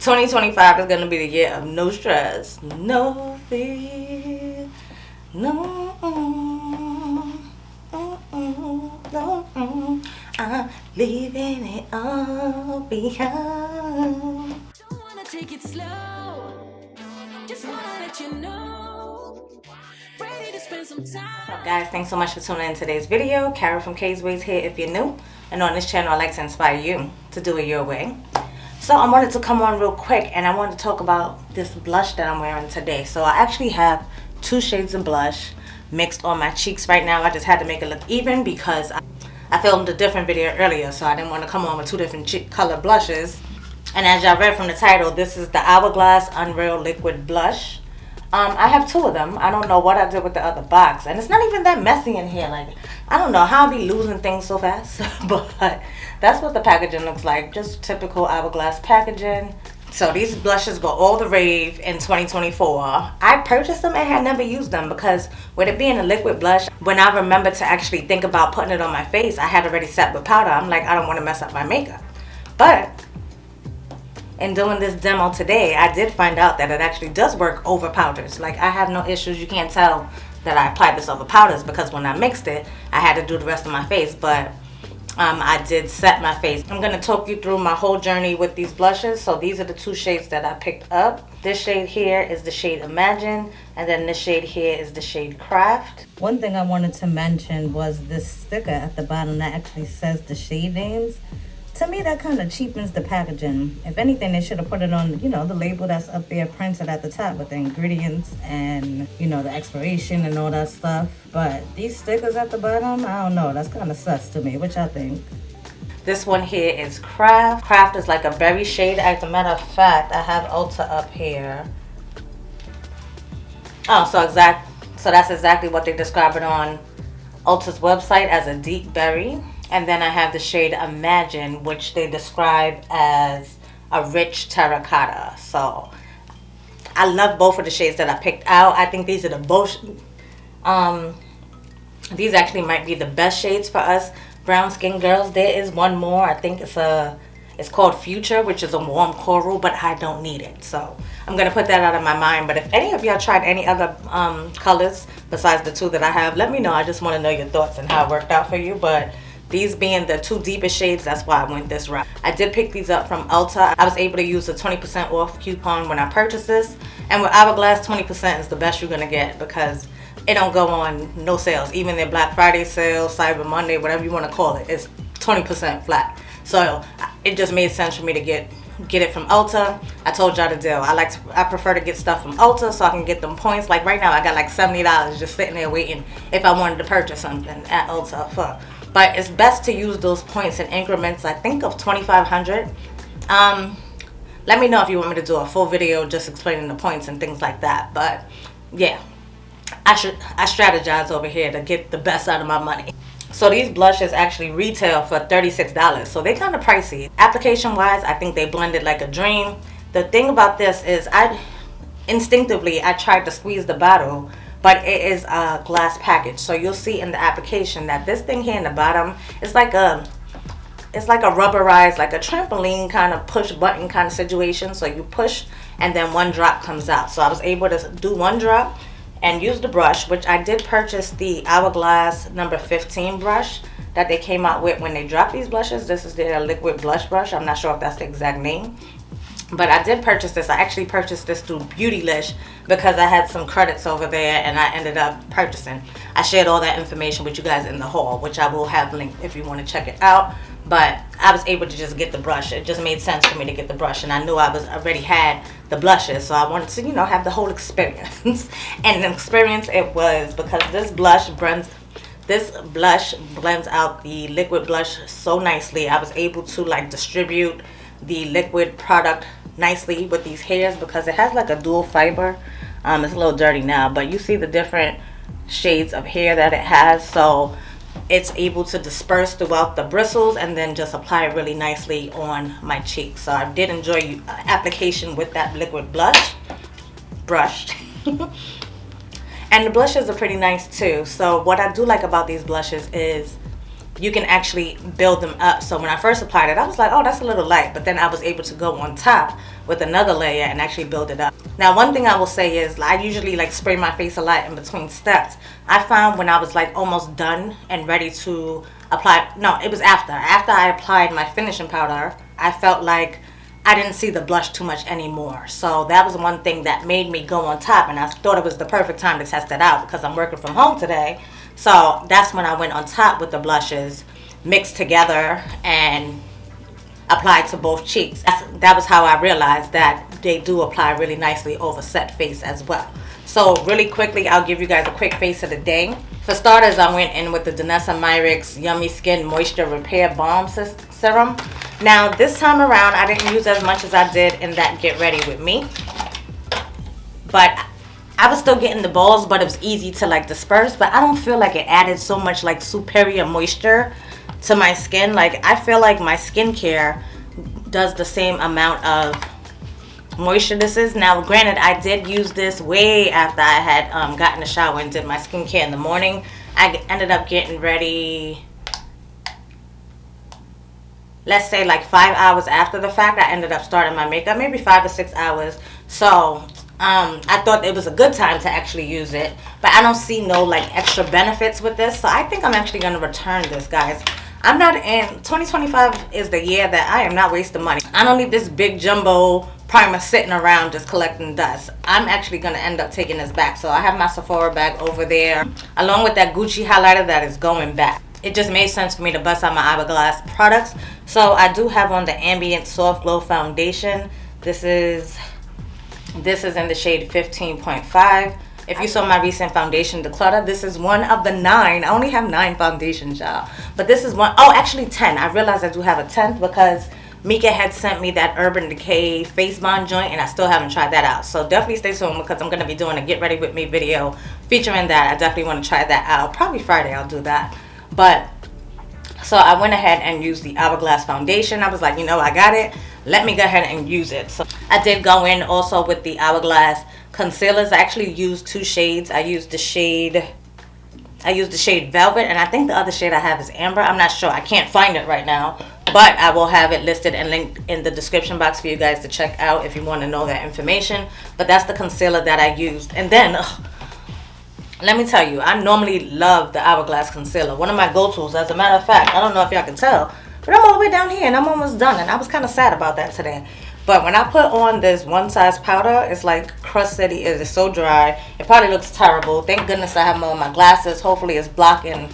2025 is going to be the year of no stress, no fear, no, no, I'm leaving it all behind. Don't wanna take it slow, just wanna let you know, ready to spend some time. What's up, guys? Thanks so much for tuning in today's video. Kara from KSquad here if you're new, and on this channel I like to inspire you to do it your way. So I wanted to come on real quick and I wanted to talk about this blush that I'm wearing today. So I actually have two shades of blush mixed on my cheeks right now. I just had to make it look even because I filmed a different video earlier, so I didn't want to come on with two different color blushes. And as y'all read from the title, this is the Hourglass Unreal Liquid Blush. I have two of them. I don't know what I did with the other box, and it's not even that messy in here. Like, I don't know how I be losing things so fast, but that's what the packaging looks like. Just typical Hourglass packaging. So these blushes were all the rave in 2024. I purchased them and had never used them because with it being a liquid blush, when I remembered to actually think about putting it on my face, I had already set with powder. I'm like, I don't want to mess up my makeup. But in doing this demo today, I did find out that it actually does work over powders. Like, I have no issues. You can't tell that I applied this over powders because when I mixed it, I had to do the rest of my face. But I did set my face. I'm going to talk you through my whole journey with these blushes. So these are the two shades that I picked up. This shade here is the shade Imagine, and then this shade here is the shade Craft. One thing I wanted to mention was this sticker at the bottom that actually says the shade names. To me, that kind of cheapens the packaging. If anything, they should have put it on, you know, the label that's up there printed at the top with the ingredients and, you know, the expiration and all that stuff. But these stickers at the bottom, I don't know. That's kind of sus to me. What y'all think? This one here is Craft. Craft is like a berry shade. As a matter of fact, I have Ulta up here. Oh, so that's exactly what they describe it on Ulta's website as a deep berry. And then I have the shade Imagine, which they describe as a rich terracotta. So I love both of the shades that I picked out. I think these are the both. These actually might be the best shades for us brown skin girls. There is one more. I think it's called Future, which is a warm coral, but I don't need it. So I'm gonna put that out of my mind. But if any of y'all tried any other colors besides the two that I have, let me know. I just want to know your thoughts and how it worked out for you. But these being the two deepest shades, that's why I went this route. I did pick these up from Ulta. I was able to use a 20% off coupon when I purchased this. And with Hourglass, 20% is the best you're going to get because it don't go on no sales. Even their Black Friday sale, Cyber Monday, whatever you want to call it, it's 20% flat. So it just made sense for me to get it from Ulta. I told y'all the deal. I prefer to get stuff from Ulta so I can get them points. Like right now, I got like $70 just sitting there waiting if I wanted to purchase something at Ulta for. But it's best to use those points in increments, I think, of 2,500. Let me know if you want me to do a full video just explaining the points and things like that. But yeah, I strategize over here to get the best out of my money. So these blushes actually retail for $36. So they're kind of pricey. Application wise, I think they blended like a dream. The thing about this is instinctively I tried to squeeze the bottle, but it is a glass package. So you'll see in the application that this thing here in the bottom is like a rubberized, like a trampoline kind of push button kind of situation. So you push and then one drop comes out. So I was able to do one drop and use the brush, which I did purchase the Hourglass number 15 brush that they came out with when they dropped these blushes. This is their liquid blush brush. I'm not sure if that's the exact name. But I did purchase this. I actually purchased this through Beautylish because I had some credits over there and I ended up purchasing. I shared all that information with you guys in the haul, which I will have linked if you want to check it out. But I was able to just get the brush. It just made sense for me to get the brush, and I knew I already had the blushes, so I wanted to, you know, have the whole experience. And the experience it was because this blush blends out the liquid blush so nicely. I was able to like distribute the liquid product nicely with these hairs because it has like a dual fiber. It's a little dirty now, but you see the different shades of hair that it has, so it's able to disperse throughout the bristles and then just apply it really nicely on my cheeks. So I did enjoy application with that liquid brush. And the blushes are pretty nice too. So what I do like about these blushes is you can actually build them up. So when I first applied it, I was like, oh, that's a little light. But then I was able to go on top with another layer and actually build it up. Now, one thing I will say is I usually like spray my face a lot in between steps. I found when I was like almost done and ready to apply, no, it was after I applied my finishing powder, I felt like I didn't see the blush too much anymore. So that was one thing that made me go on top, and I thought it was the perfect time to test it out because I'm working from home today. So that's when I went on top with the blushes, mixed together and applied to both cheeks. That was how I realized that they do apply really nicely over set face as well. So really quickly, I'll give you guys a quick face of the day. For starters, I went in with the Danessa Myricks Yummy Skin Moisture Repair Balm Serum. Now, this time around, I didn't use as much as I did in that Get Ready With Me. But I was still getting the balls, but it was easy to like disperse. But I don't feel like it added so much like superior moisture to my skin. Like, I feel like my skincare does the same amount of moisture this is. Now, granted, I did use this way after I had gotten a shower and did my skincare in the morning. I ended up getting ready, let's say like 5 hours after the fact. I ended up starting my makeup, maybe 5 or 6 hours. So I thought it was a good time to actually use it, but I don't see no like extra benefits with this. So I think I'm actually going to return this, guys. I'm not in 2025 is the year that I am not wasting money. I don't need this big jumbo primer sitting around just collecting dust. I'm actually going to end up taking this back. So I have my Sephora bag over there along with that Gucci highlighter that is going back. It just made sense for me to bust out my Hourglass products. So I do have on the Ambient Soft Glow Foundation. This is in the shade 15.5. If you saw my recent foundation declutter, this is one of the 9. I only have 9 foundations, y'all. But this is one, oh, actually 10. I realized I do have a 10th because Mika had sent me that Urban Decay face bond joint, and I still haven't tried that out. So definitely stay tuned because I'm going to be doing a Get Ready With Me video featuring that. I definitely want to try that out. Probably Friday I'll do that. But so I went ahead and used the Hourglass foundation. I was like, you know, I got it. Let me go ahead and use it. So I did go in also with the Hourglass concealers. I actually used 2 shades. I used the shade Velvet, and I think the other shade I have is Amber. I'm not sure. I can't find it right now, but I will have it listed and linked in the description box for you guys to check out if you want to know that information. But that's the concealer that I used. And then let me tell you, I normally love the Hourglass concealer. One of my go-tos, as a matter of fact. I don't know if y'all can tell, but I'm all the way down here and I'm almost done. And I was kind of sad about that today. But when I put on this One Size powder, it's like Crust City is. It's so dry. It probably looks terrible. Thank goodness I have them on my glasses. Hopefully it's blocking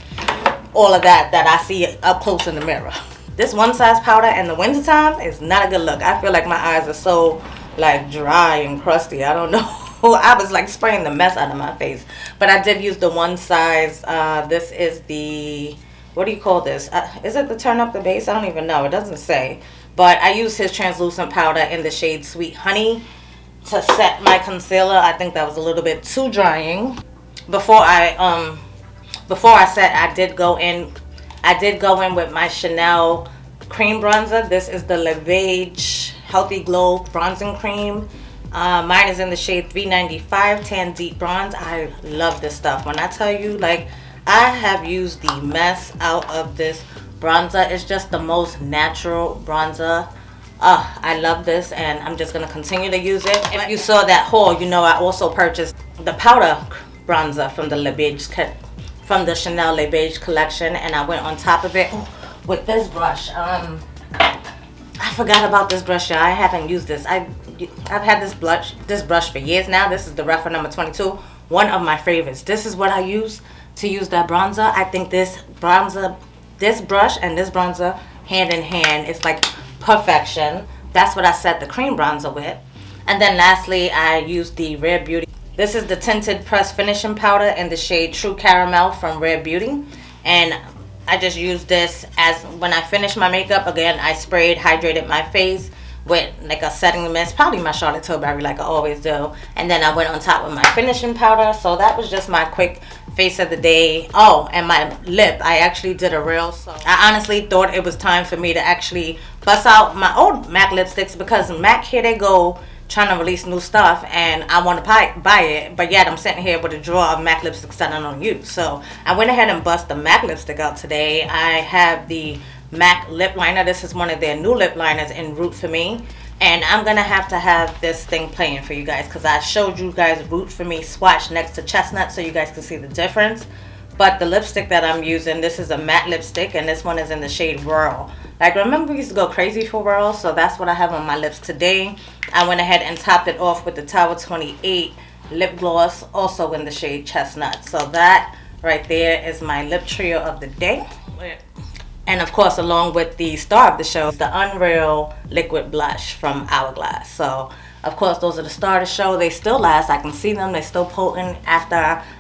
all of that I see up close in the mirror. This One Size powder in the wintertime is not a good look. I feel like my eyes are so like dry and crusty. I don't know. I was like spraying the mess out of my face. But I did use the One Size. This is the, what do you call this? Is it the Turn Up the Base? I don't even know. It doesn't say. But I used his translucent powder in the shade Sweet Honey to set my concealer. I think that was a little bit too drying. Before I set, I did go in with my Chanel cream bronzer. This is the Le Beige Healthy Glow Bronzing Cream. Mine is in the shade 395 Tan Deep Bronze. I love this stuff. When I tell you, like, I have used the mess out of this bronzer. It's just the most natural bronzer. I love this, and I'm just going to continue to use it. If you saw that haul, you know I also purchased the powder bronzer from the Chanel Le Beige collection, and I went on top of it with this brush. I forgot about this brush, y'all. I haven't used this. I've had this brush for years now. This is the Refer number 22. One of my favorites. This is what I use to use that bronzer. I think this brush and this bronzer hand in hand is like perfection. That's what I set the cream bronzer with. And then lastly, I used the Rare Beauty. This is the Tinted Pressed Finishing Powder in the shade True Caramel from Rare Beauty. And I just used this as when I finished my makeup. Again, I hydrated my face with like a setting mist, probably my Charlotte Tilbury like I always do. And then I went on top with my finishing powder. So that was just my quick face of the day. Oh, and my lip, I actually did a reel. So I honestly thought it was time for me to actually bust out my old MAC lipsticks, because MAC, here they go, trying to release new stuff, and I want to buy it, but yet I'm sitting here with a drawer of MAC lipsticks that I don't use. So I went ahead and bust the MAC lipstick out today. I have the MAC lip liner. This is one of their new lip liners in Root for Me. And I'm going to have this thing playing for you guys, because I showed you guys Root for Me swatch next to Chestnut so you guys can see the difference. But the lipstick that I'm using, this is a matte lipstick, and this one is in the shade Whirl. Like, remember we used to go crazy for Whirl? So that's what I have on my lips today. I went ahead and topped it off with the Tower 28 lip gloss, also in the shade Chestnut. So that right there is my lip trio of the day. And of course, along with the star of the show, the Unreal Liquid Blush from Hourglass. So, of course, those are the star of the show. They still last. I can see them. They're still potent after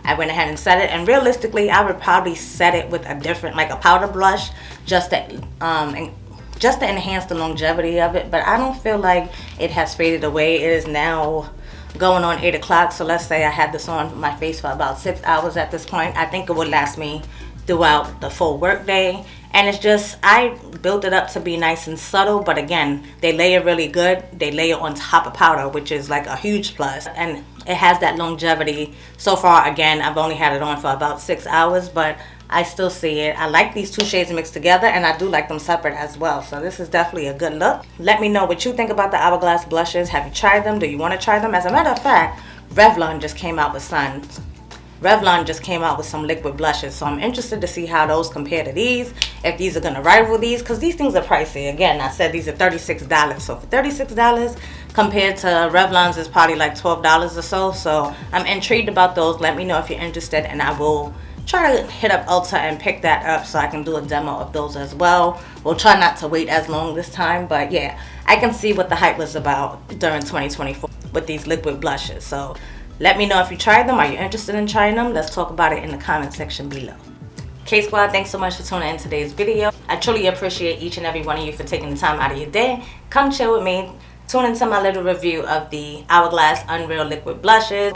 I went ahead and set it. And realistically, I would probably set it with a different, like a powder blush, just to enhance the longevity of it. But I don't feel like it has faded away. It is now going on 8 o'clock. So let's say I had this on my face for about 6 hours at this point. I think it would last me throughout the full work day. And it's just, I built it up to be nice and subtle, but again, they layer really good. They layer on top of powder, which is like a huge plus. And it has that longevity. So far, again, I've only had it on for about 6 hours, but I still see it. I like these two shades mixed together, and I do like them separate as well. So this is definitely a good look. Let me know what you think about the Hourglass blushes. Have you tried them? Do you want to try them? As a matter of fact, Revlon just came out with some liquid blushes, so I'm interested to see how those compare to these, if these are going to rival these, because these things are pricey. Again, I said these are $36, so for $36 compared to Revlon's is probably like $12 or so. So I'm intrigued about those. Let me know if you're interested, and I will try to hit up Ulta and pick that up so I can do a demo of those as well. We'll try not to wait as long this time, but yeah, I can see what the hype was about during 2024 with these liquid blushes. So let me know if you tried them. Are you interested in trying them? Let's talk about it in the comment section below. KSquad, thanks so much for tuning in today's video. I truly appreciate each and every one of you for taking the time out of your day. Come chill with me. Tune into my little review of the Hourglass Unreal Liquid Blushes.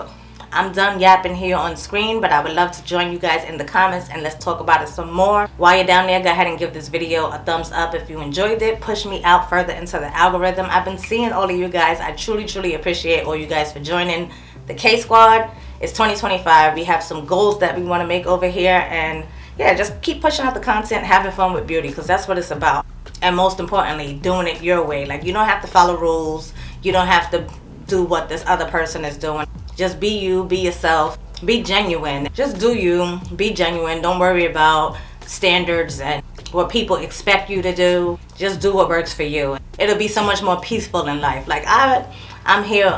I'm done yapping here on screen, but I would love to join you guys in the comments and let's talk about it some more. While you're down there, go ahead and give this video a thumbs up if you enjoyed it. Push me out further into the algorithm. I've been seeing all of you guys. I truly appreciate all you guys for joining the KSquad. It's 2025. We have some goals that we want to make over here, and yeah, just keep pushing out the content, having fun with beauty, because that's what it's about. And most importantly, doing it your way. Like, you don't have to follow rules. You don't have to do what this other person is doing. Just be you, be yourself, be genuine. Just do you, be genuine. Don't worry about standards and what people expect you to do. Just do what works for you. It'll be so much more peaceful in life. Like, I'm here.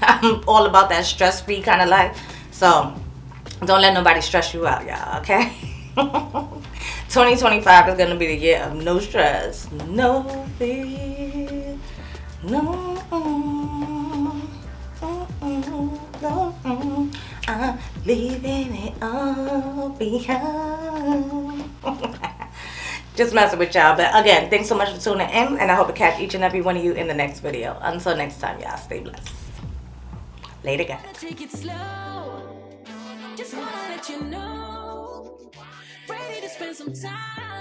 I'm all about that stress-free kind of life. So don't let nobody stress you out, y'all, okay? 2025 is going to be the year of no stress, no fear, no, I'm leaving it all behind. Just messing with y'all. But again, thanks so much for tuning in, and I hope to catch each and every one of you in the next video. Until next time, y'all, stay blessed. Later, guys. Take it slow. Just wanna let you know. Ready to spend some time.